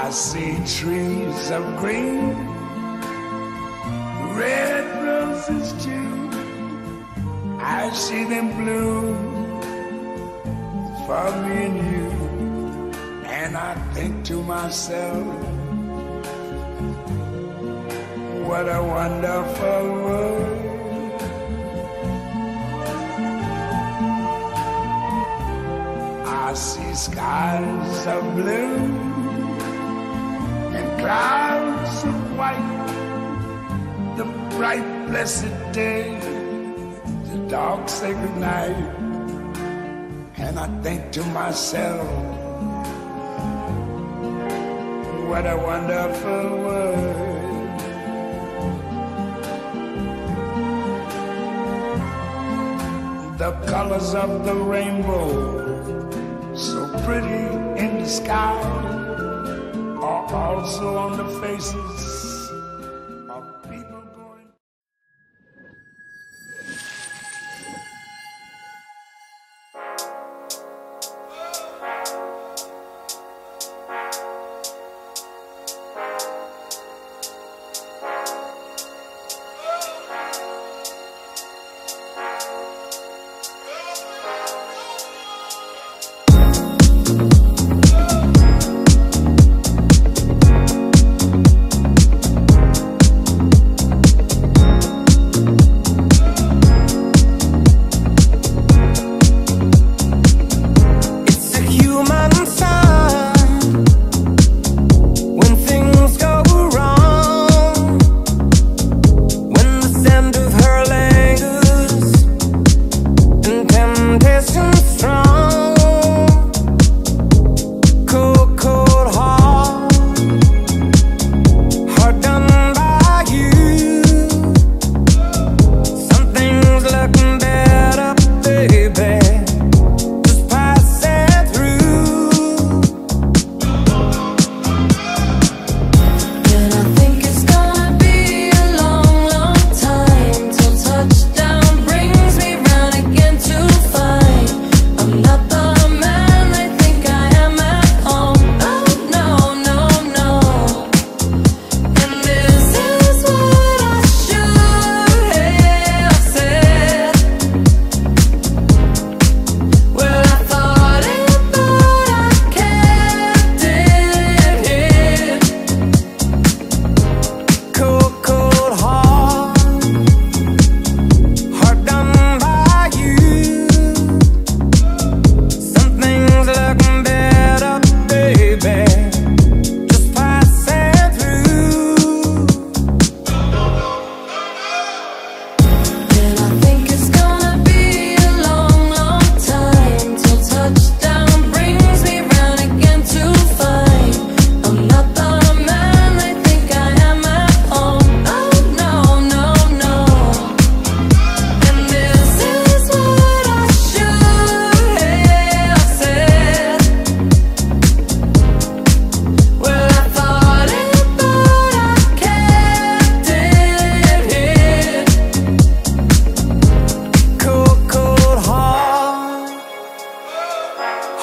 I see trees of green, red roses too. I see them bloom for me and you. And I think to myself, what a wonderful world. I see skies of blue and clouds of white, the bright blessed day, the dark sacred night. And I think to myself, what a wonderful world. The colors of the rainbow, so pretty in the sky, are also on the faces of people going.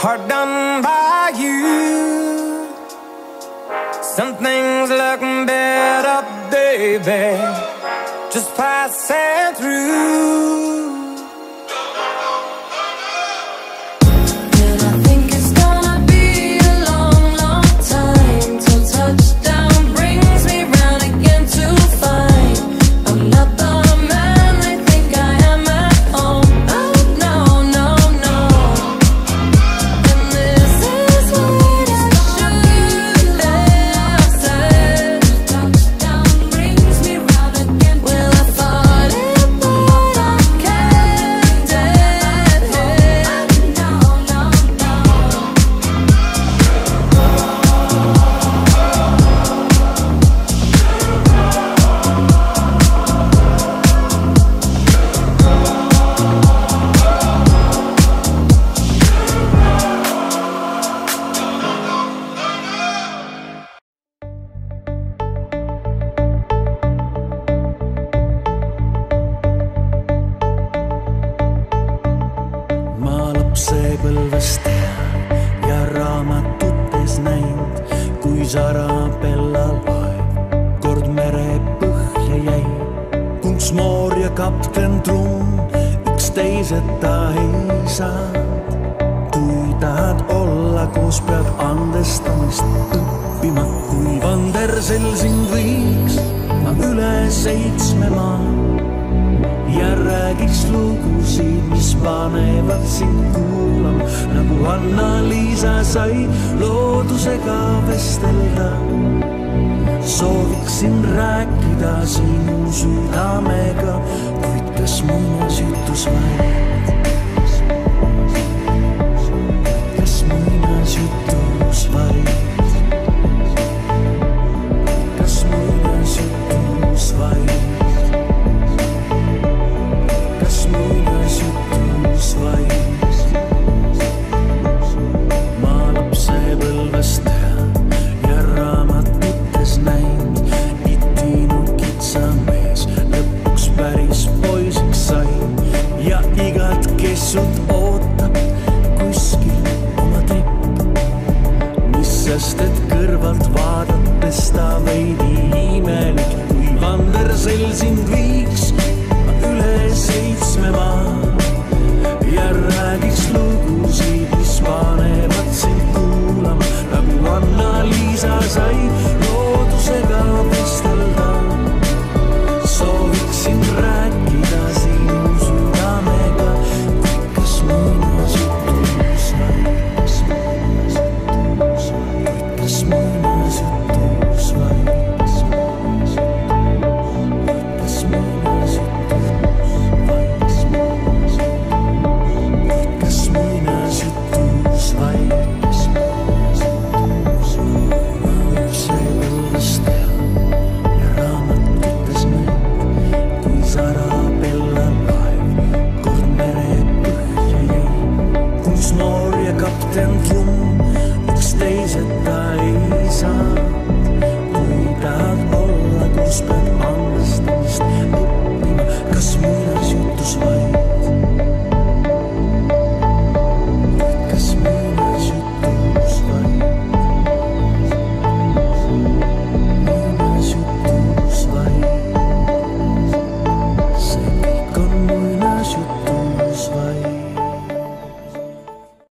Hard done by you. Some things look better, baby, just passing through. siis Arabella laev kord mere põhja jäi. Kunksmoor ja kapten Trumm üksteiseta ei saa. Kui tahad olla koos, pead andestamist õppima. Kui Vandersel sind viiks ma üle 7 maa ja räägiks lugusid, mis panevad sind kuulama, nagu Anna-Liisa sai loodusega vestelda. Sooviksin rääkida sinu südamega, kuid kas muinasjutus vaid? Kas muinasjutus vaid? Kas muinasjutus vaid? Kas muinasjutus vaid? Ma lapsepõlvest ja raamatutes näinud, itinud kitsamees lõpuks päris poisiks sai. Ja igat kessut ootab kuskil oma tripp, mis sest, et kõrvalt vaadates ta veidi imelik. Kui Vandersel sind